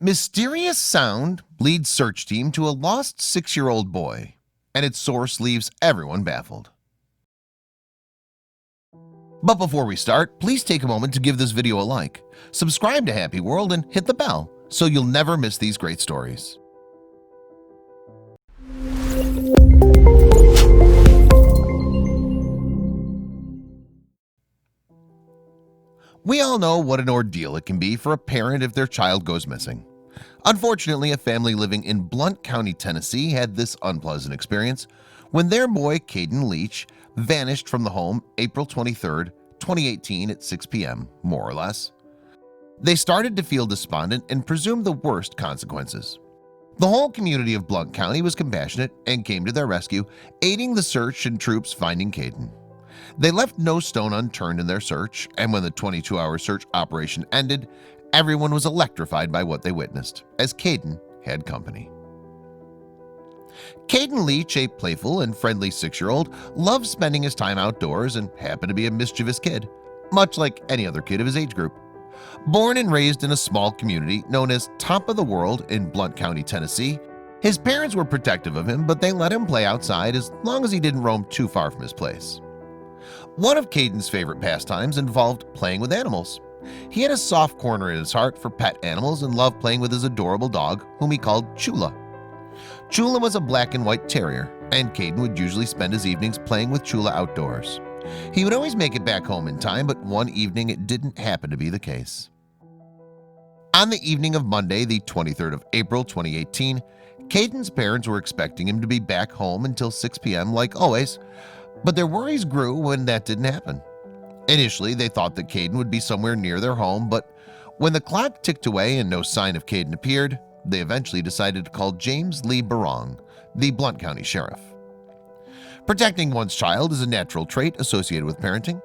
Mysterious sound leads search team to a lost 6-year-old boy, and its source leaves everyone baffled. But before we start, please take a moment to give this video a like, subscribe to HappyWorld, and hit the bell so you'll never miss these great stories. We all know what an ordeal it can be for a parent if their child goes missing. Unfortunately, a family living in Blount County, Tennessee had this unpleasant experience when their boy Kaydon Leach vanished from the home April 23, 2018 at 6 p.m., more or less. They started to feel despondent and presumed the worst consequences. The whole community of Blount County was compassionate and came to their rescue, aiding the search and troops finding Kaydon. They left no stone unturned in their search, and when the 22-hour search operation ended, everyone was electrified by what they witnessed, as Kaydon had company. Kaydon Leach, a playful and friendly 6-year-old, loved spending his time outdoors and happened to be a mischievous kid, much like any other kid of his age group. Born and raised in a small community known as Top of the World in Blount County, Tennessee, his parents were protective of him, but they let him play outside as long as he didn't roam too far from his place. One of Kaydon's favorite pastimes involved playing with animals. He had a soft corner in his heart for pet animals and loved playing with his adorable dog, whom he called Chula. Chula was a black and white terrier, and Kaydon would usually spend his evenings playing with Chula outdoors. He would always make it back home in time, but one evening it didn't happen to be the case. On the evening of Monday, the 23rd of April 2018, Kaydon's parents were expecting him to be back home until 6 p.m. like always, but their worries grew when that didn't happen. Initially, they thought that Kaydon would be somewhere near their home, but when the clock ticked away and no sign of Kaydon appeared, they eventually decided to call James Lee Barong, the Blount County Sheriff. Protecting one's child is a natural trait associated with parenting.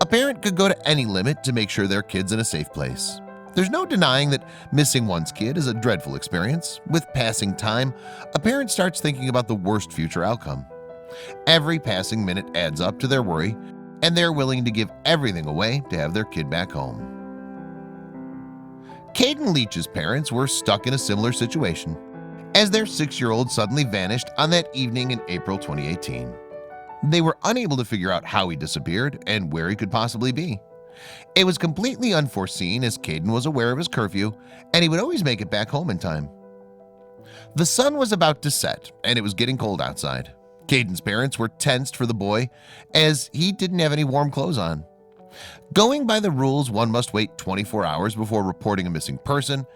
A parent could go to any limit to make sure their kid's in a safe place. There's no denying that missing one's kid is a dreadful experience. With passing time, a parent starts thinking about the worst future outcome. Every passing minute adds up to their worry, and they're willing to give everything away to have their kid back home. Kaydon Leach's parents were stuck in a similar situation, as their 6-year-old suddenly vanished on that evening in April 2018. They were unable to figure out how he disappeared and where he could possibly be. It was completely unforeseen, as Kaydon was aware of his curfew and he would always make it back home in time. The sun was about to set and it was getting cold outside. Kaydon's parents were tensed for the boy as he didn't have any warm clothes on. Going by the rules, one must wait 24 hours before reporting a missing person,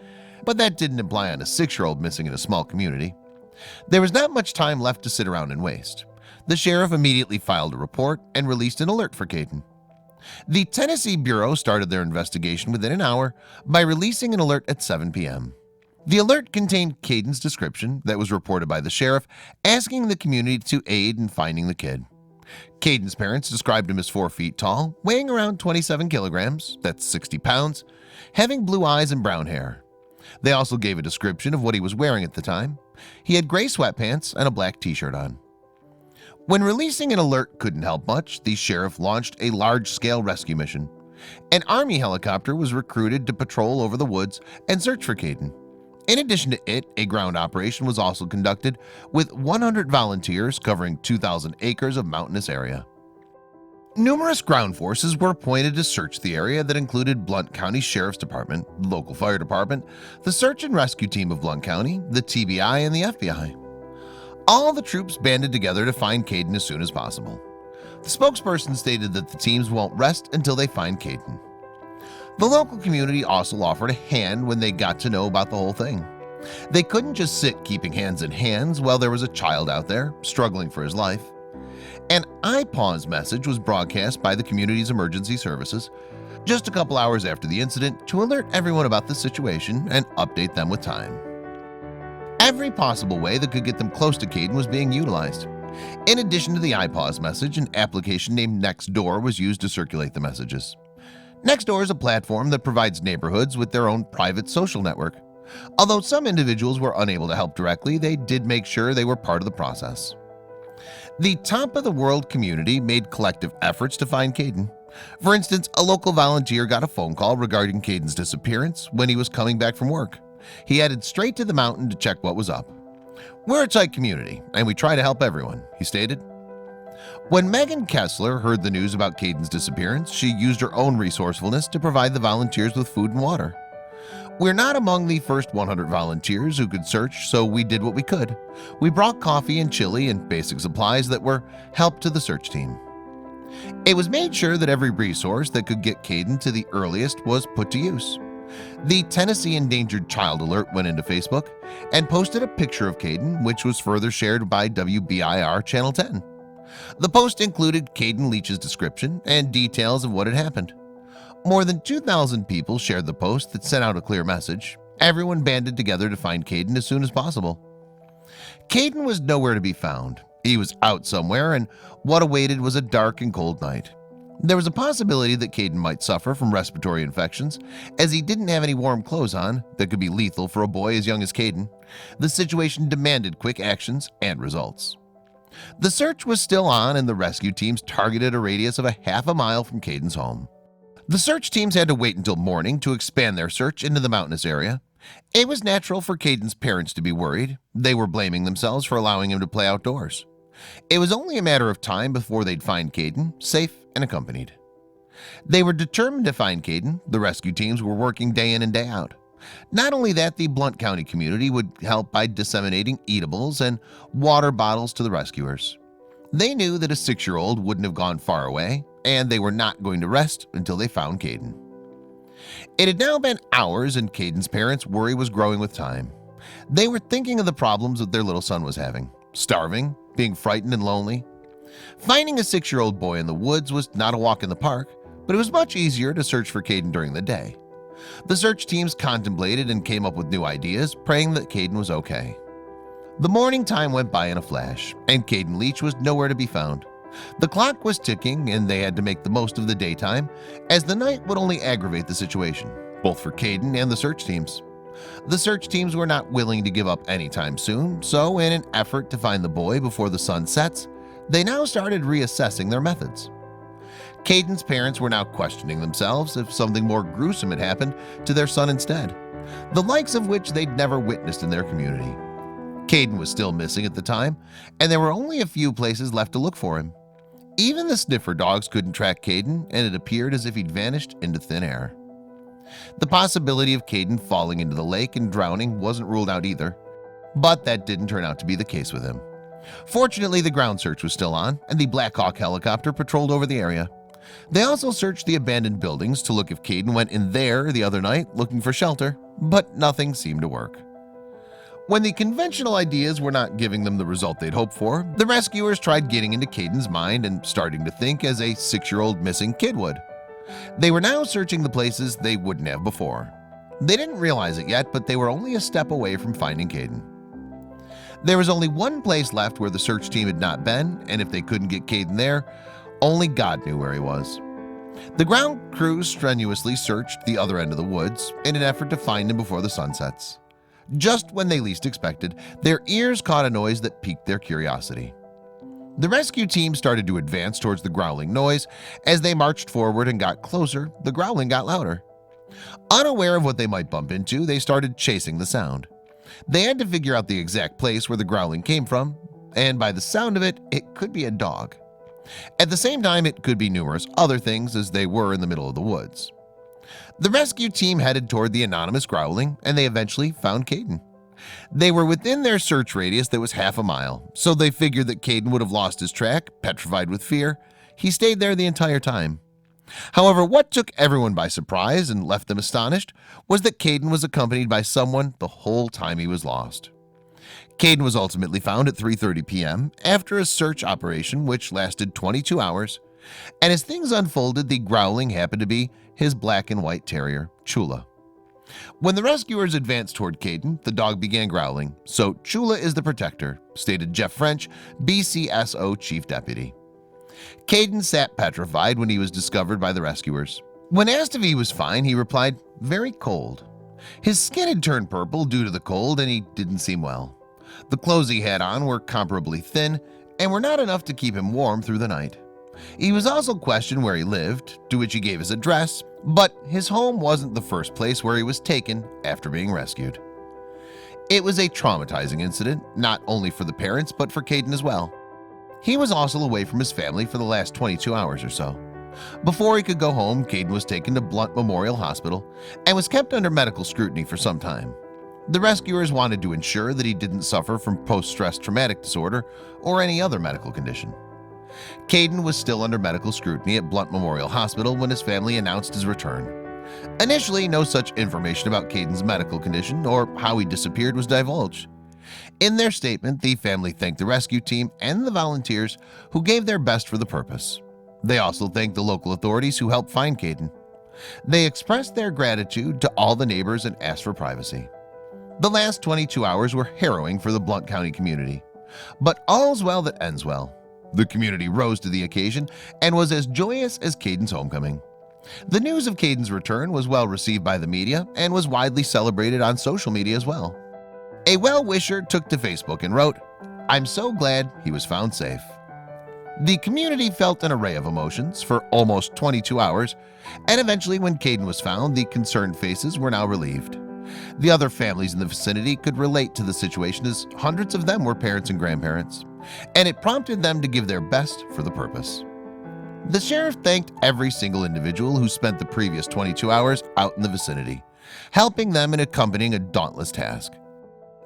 but that didn't apply on a 6-year-old missing in a small community. There was not much time left to sit around and waste. The sheriff immediately filed a report and released an alert for Kaydon. The Tennessee Bureau started their investigation within an hour by releasing an alert at 7 p.m. The alert contained Kaydon's description that was reported by the sheriff, asking the community to aid in finding the kid. Kaydon's parents described him as 4 feet tall, weighing around 27 kilograms, that's 60 pounds, having blue eyes and brown hair. They also gave a description of what he was wearing at the time. He had gray sweatpants and a black t-shirt on. When releasing an alert couldn't help much, the sheriff launched a large-scale rescue mission. An Army helicopter was recruited to patrol over the woods and search for Kaydon. In addition to it, a ground operation was also conducted with 100 volunteers covering 2,000 acres of mountainous area. Numerous ground forces were appointed to search the area that included Blount County Sheriff's Department, local fire department, the search and rescue team of Blount County, the TBI, and the FBI. All the troops banded together to find Kaydon as soon as possible. The spokesperson stated that the teams won't rest until they find Kaydon. The local community also offered a hand when they got to know about the whole thing. They couldn't just sit keeping hands in hands while there was a child out there struggling for his life. An I-pause message was broadcast by the community's emergency services just a couple hours after the incident to alert everyone about the situation and update them with time. Every possible way that could get them close to Kaydon was being utilized. In addition to the I-pause message, an application named Nextdoor was used to circulate the messages. Nextdoor is a platform that provides neighborhoods with their own private social network. Although some individuals were unable to help directly, they did make sure they were part of the process. The Top of the World community made collective efforts to find Kaydon. For instance, a local volunteer got a phone call regarding Kaydon's disappearance when he was coming back from work. He headed straight to the mountain to check what was up. "We're a tight community, and we try to help everyone," he stated. When Megan Kessler heard the news about Kaydon's disappearance, she used her own resourcefulness to provide the volunteers with food and water. "We're not among the first 100 volunteers who could search, so we did what we could. We brought coffee and chili and basic supplies that were help to the search team." It was made sure that every resource that could get Kaydon to the earliest was put to use. The Tennessee Endangered Child Alert went into Facebook and posted a picture of Kaydon, which was further shared by WBIR Channel 10. The post included Kaydon Leach's description and details of what had happened. More than 2,000 people shared the post that sent out a clear message. Everyone banded together to find Kaydon as soon as possible. Kaydon was nowhere to be found. He was out somewhere, and what awaited was a dark and cold night. There was a possibility that Kaydon might suffer from respiratory infections, as he didn't have any warm clothes on that could be lethal for a boy as young as Kaydon. The situation demanded quick actions and results. The search was still on, and the rescue teams targeted a radius of a half a mile from Kaydon's home. The search teams had to wait until morning to expand their search into the mountainous area. It was natural for Kaydon's parents to be worried. They were blaming themselves for allowing him to play outdoors. It was only a matter of time before they'd find Kaydon, safe and accompanied. They were determined to find Kaydon. The rescue teams were working day in and day out. Not only that, the Blount County community would help by disseminating eatables and water bottles to the rescuers. They knew that a 6-year-old wouldn't have gone far away, and they were not going to rest until they found Kaydon. It had now been hours, and Kaydon's parents' worry was growing with time. They were thinking of the problems that their little son was having: starving, being frightened and lonely. Finding a 6-year-old boy in the woods was not a walk in the park, but it was much easier to search for Kaydon during the day. The search teams contemplated and came up with new ideas, praying that Kaydon was okay. The morning time went by in a flash, and Kaydon Leach was nowhere to be found. The clock was ticking, and they had to make the most of the daytime, as the night would only aggravate the situation, both for Kaydon and the search teams. The search teams were not willing to give up anytime soon, so in an effort to find the boy before the sun sets, they now started reassessing their methods. Kaydon's parents were now questioning themselves if something more gruesome had happened to their son instead, the likes of which they'd never witnessed in their community. Kaydon was still missing at the time, and there were only a few places left to look for him. Even the sniffer dogs couldn't track Kaydon, and it appeared as if he'd vanished into thin air. The possibility of Kaydon falling into the lake and drowning wasn't ruled out either, but that didn't turn out to be the case with him. Fortunately, the ground search was still on, and the Black Hawk helicopter patrolled over the area. They also searched the abandoned buildings to look if Kaydon went in there the other night looking for shelter, but nothing seemed to work. When the conventional ideas were not giving them the result they'd hoped for, the rescuers tried getting into Kaydon's mind and starting to think as a 6-year-old missing kid would. They were now searching the places they wouldn't have before. They didn't realize it yet, but they were only a step away from finding Kaydon. There was only one place left where the search team had not been, and if they couldn't get Kaydon there, only God knew where he was. The ground crew strenuously searched the other end of the woods in an effort to find him before the sun sets. Just when they least expected, their ears caught a noise that piqued their curiosity. The rescue team started to advance towards the growling noise. As they marched forward and got closer, the growling got louder. Unaware of what they might bump into, they started chasing the sound. They had to figure out the exact place where the growling came from, and by the sound of it, it could be a dog. At the same time, it could be numerous other things, as they were in the middle of the woods. The rescue team headed toward the anonymous growling, and they eventually found Kaydon. They were within their search radius that was half a mile, so they figured that Kaydon would have lost his track, petrified with fear. He stayed there the entire time. However, what took everyone by surprise and left them astonished was that Kaydon was accompanied by someone the whole time he was lost. Kaydon was ultimately found at 3:30 p.m. after a search operation which lasted 22 hours, and as things unfolded, the growling happened to be his black and white terrier, Chula. When the rescuers advanced toward Kaydon, the dog began growling. "So Chula is the protector," stated Jeff French, BCSO Chief Deputy. Kaydon sat petrified when he was discovered by the rescuers. When asked if he was fine, he replied, "Very cold." His skin had turned purple due to the cold, and he didn't seem well. The clothes he had on were comparably thin and were not enough to keep him warm through the night. He was also questioned where he lived, to which he gave his address, but his home wasn't the first place where he was taken after being rescued. It was a traumatizing incident, not only for the parents but for Kaydon as well. He was also away from his family for the last 22 hours or so. Before he could go home, Kaydon was taken to Blount Memorial Hospital and was kept under medical scrutiny for some time. The rescuers wanted to ensure that he didn't suffer from post-stress traumatic disorder or any other medical condition. Kaydon was still under medical scrutiny at Blount Memorial Hospital when his family announced his return. Initially, no such information about Kaydon's medical condition or how he disappeared was divulged. In their statement, the family thanked the rescue team and the volunteers who gave their best for the purpose. They also thanked the local authorities who helped find Kaydon. They expressed their gratitude to all the neighbors and asked for privacy. The last 22 hours were harrowing for the Blount County community, but all's well that ends well. The community rose to the occasion and was as joyous as Kaydon's homecoming. The news of Kaydon's return was well received by the media and was widely celebrated on social media as well. A well-wisher took to Facebook and wrote, "I'm so glad he was found safe." The community felt an array of emotions for almost 22 hours, and eventually when Kaydon was found, the concerned faces were now relieved. The other families in the vicinity could relate to the situation as hundreds of them were parents and grandparents, and it prompted them to give their best for the purpose. The sheriff thanked every single individual who spent the previous 22 hours out in the vicinity, helping them and accompanying a dauntless task.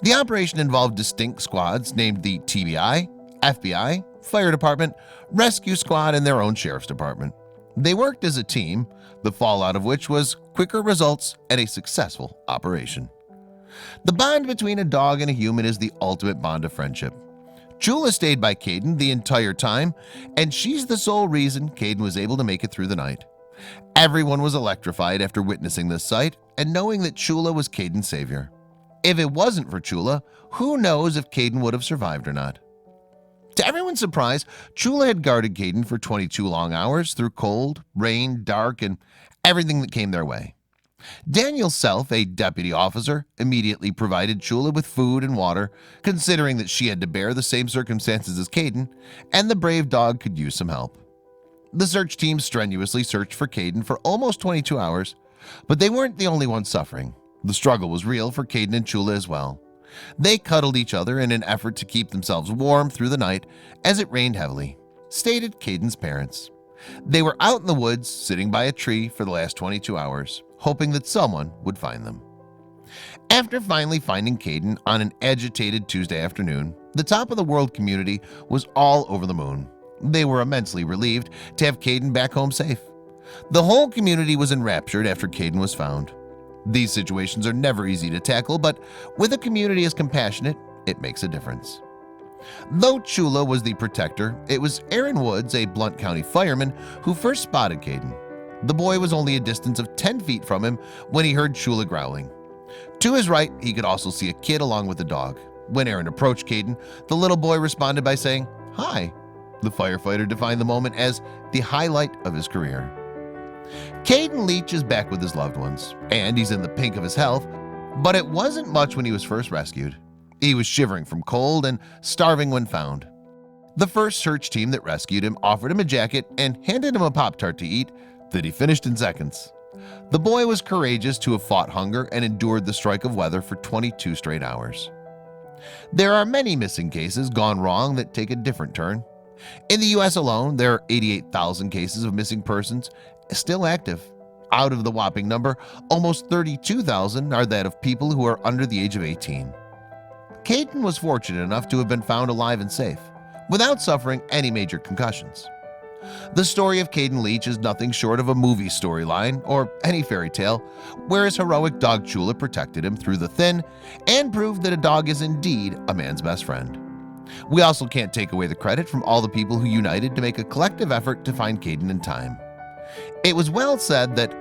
The operation involved distinct squads named the TBI, FBI, Fire Department, Rescue Squad, and their own Sheriff's Department. They worked as a team, the fallout of which was quicker results and a successful operation. The bond between a dog and a human is the ultimate bond of friendship. Chula stayed by Kaydon the entire time, and she's the sole reason Kaydon was able to make it through the night. Everyone was electrified after witnessing this sight and knowing that Chula was Kaydon's savior. If it wasn't for Chula, who knows if Kaydon would have survived or not. To everyone's surprise, Chula had guarded Kaydon for 22 long hours through cold, rain, dark, and everything that came their way. Daniel Self, a deputy officer, immediately provided Chula with food and water, considering that she had to bear the same circumstances as Kaydon, and the brave dog could use some help. The search team strenuously searched for Kaydon for almost 22 hours, but they weren't the only ones suffering. The struggle was real for Kaydon and Chula as well. They cuddled each other in an effort to keep themselves warm through the night as it rained heavily, stated Kaydon's parents. They were out in the woods, sitting by a tree for the last 22 hours, hoping that someone would find them. After finally finding Kaydon on an agitated Tuesday afternoon, the top of the world community was all over the moon. They were immensely relieved to have Kaydon back home safe. The whole community was enraptured after Kaydon was found. These situations are never easy to tackle, but with a community as compassionate, it makes a difference. Though Chula was the protector, it was Aaron Woods, a Blount County fireman, who first spotted Kaydon. The boy was only a distance of 10 feet from him when he heard Chula growling. To his right, he could also see a kid along with the dog. When Aaron approached Kaydon, the little boy responded by saying, "Hi." The firefighter defined the moment as the highlight of his career. Kaydon Leach is back with his loved ones, and he's in the pink of his health, but it wasn't much when he was first rescued. He was shivering from cold and starving when found. The first search team that rescued him offered him a jacket and handed him a Pop-Tart to eat that he finished in seconds. The boy was courageous to have fought hunger and endured the strike of weather for 22 straight hours. There are many missing cases gone wrong that take a different turn. In the US alone, there are 88,000 cases of missing persons still active. Out of the whopping number, almost 32,000 are that of people who are under the age of 18. Kaydon was fortunate enough to have been found alive and safe, without suffering any major concussions. The story of Kaydon Leach is nothing short of a movie storyline or any fairy tale, where his heroic dog Chula protected him through the thin and proved that a dog is indeed a man's best friend. We also can't take away the credit from all the people who united to make a collective effort to find Kaydon in time. It was well said that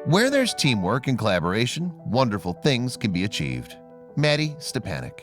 where there's teamwork and collaboration, wonderful things can be achieved. Maddie Stepanek.